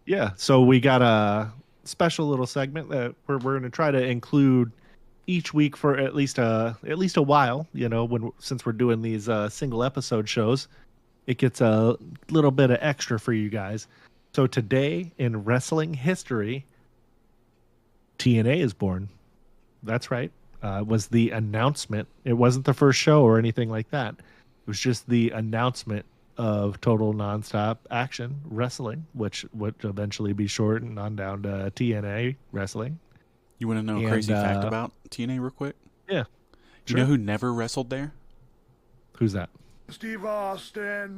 Yeah, so we got a special little segment that we're going to try to include each week for at least a while. When since we're doing these single episode shows, it gets a little bit of extra for you guys. So today in wrestling history, TNA is born. That's right. It was the announcement. It wasn't the first show or anything like that. It was just the announcement of Total Nonstop Action Wrestling, which would eventually be shortened on down to TNA Wrestling. You want to know a And crazy fact about TNA real quick? yeah, You know sure. who never wrestled there? Who's that? Steve Austin.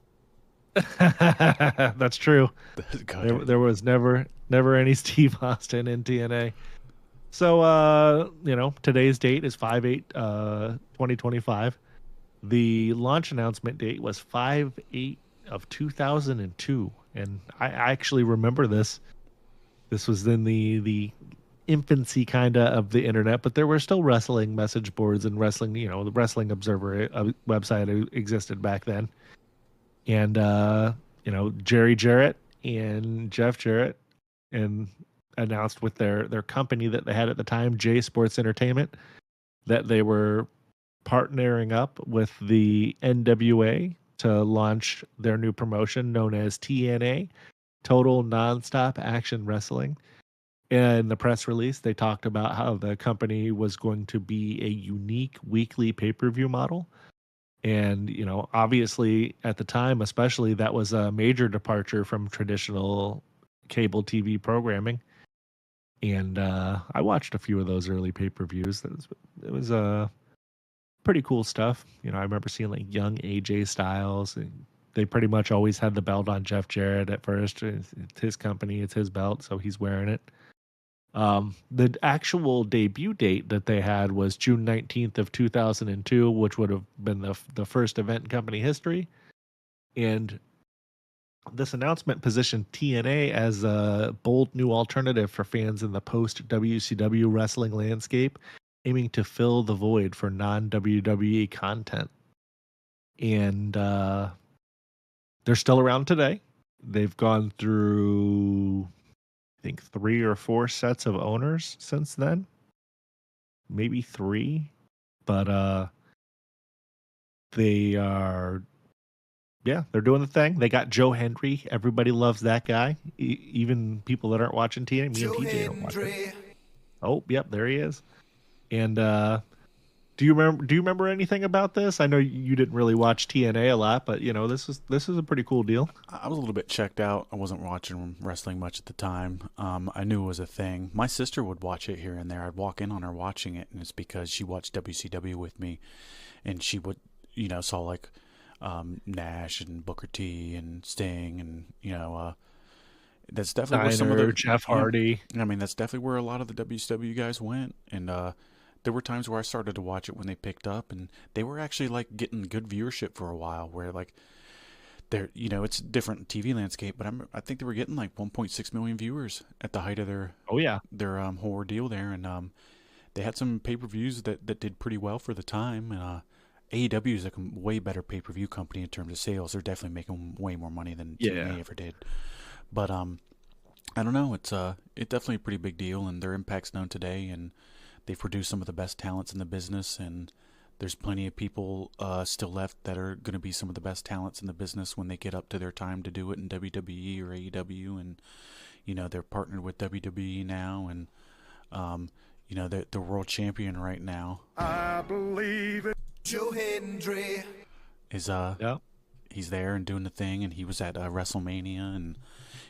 That's true. God, There was never any Steve Austin in TNA. So today's date is 5/8 2025. The launch announcement date was 5/8 of 2002, and I actually remember this. This was in the infancy kind of the internet, but there were still wrestling message boards and wrestling, the Wrestling Observer website existed back then. And Jerry Jarrett and Jeff Jarrett and announced with their company that they had at the time, J Sports Entertainment, that they were partnering up with the NWA to launch their new promotion known as TNA, Total Nonstop Action Wrestling. In the press release, they talked about how the company was going to be a unique weekly pay-per-view model. And, obviously at the time, especially, that was a major departure from traditional cable TV programming. And I watched a few of those early pay-per-views. It was pretty cool stuff. I remember seeing like young AJ Styles. And they pretty much always had the belt on Jeff Jarrett at first. It's his company, it's his belt, so he's wearing it. The actual debut date that they had was June 19th of 2002, which would have been the first event in company history. And this announcement positioned TNA as a bold new alternative for fans in the post WCW wrestling landscape, aiming to fill the void for non WWE content. And they're still around today. They've gone through, I think, 3 or 4 sets of owners since then, maybe three. But they are, yeah, they're doing the thing. They got Joe Hendry. Everybody loves that guy. Even people that aren't watching TNA. Me and Joe TJ don't watch it. Hendry. Oh, yep, there he is. And do you remember anything about this? I know you didn't really watch TNA a lot, but this is a pretty cool deal. I was a little bit checked out. I wasn't watching wrestling much at the time. I knew it was a thing. My sister would watch it here and there. I'd walk in on her watching it, and it's because she watched WCW with me, and she would, saw like Nash and Booker T and Sting, and that's definitely where some of Steiner, the Jeff yeah. Hardy. I mean, that's definitely where a lot of the WCW guys went, and there were times where I started to watch it when they picked up, and they were actually like getting good viewership for a while. Where like they're, it's a different TV landscape, but I think they were getting like 1.6 million viewers at the height of their Oh yeah, whole ordeal there, and they had some pay per views that did pretty well for the time. And AEW is a way better pay per view company in terms of sales. They're definitely making way more money than yeah. TNA ever did. But I don't know. It's definitely a pretty big deal, and their impact's known today, and they've produced some of the best talents in the business, and there's plenty of people still left that are going to be some of the best talents in the business when they get up to their time to do it in WWE or AEW, and they're partnered with WWE now, and they're world champion right now I believe it. Joe Hendry. is Yeah. he's there and doing the thing, and he was at WrestleMania, and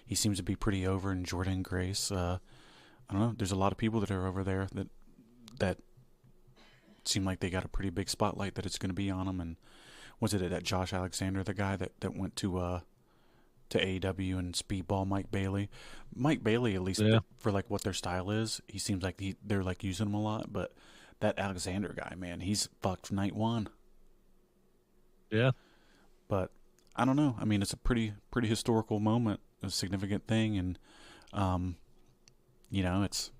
he seems to be pretty over. And Jordan Grace, I don't know. There's a lot of people that are over there that seem like they got a pretty big spotlight that it's going to be on them. And was it that Josh Alexander, the guy that went to AEW and speedball Mike Bailey? Mike Bailey, at least Yeah. for like what their style is, he seems like they're like using him a lot. But that Alexander guy, man, he's fucked night one. Yeah. But I don't know. I mean, it's a pretty historical moment, a significant thing, and um, it's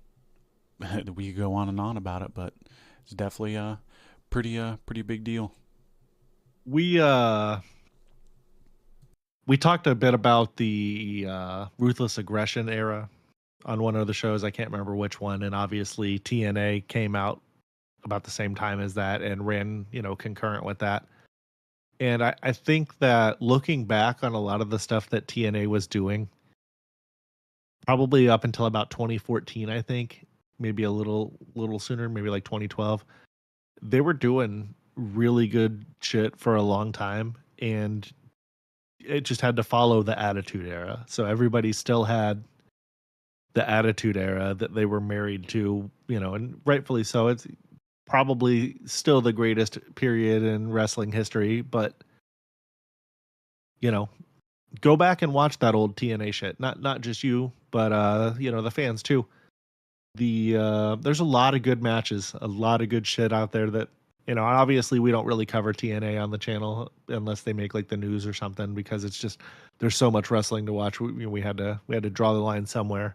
we could go on and on about it, but it's definitely a pretty big deal. We We talked a bit about the ruthless aggression era on one of the shows. I can't remember which one, and obviously TNA came out about the same time as that and ran, concurrent with that. And I think that looking back on a lot of the stuff that TNA was doing, probably up until about 2014, I think, maybe a little sooner, maybe like 2012, they were doing really good shit for a long time, and it just had to follow the Attitude Era. So everybody still had the Attitude Era that they were married to, and rightfully so. It's probably still the greatest period in wrestling history, but go back and watch that old TNA shit. Not just you, but the fans too. There's a lot of good matches, a lot of good shit out there that, obviously we don't really cover TNA on the channel unless they make like the news or something, because it's just there's so much wrestling to watch. We had to draw the line somewhere.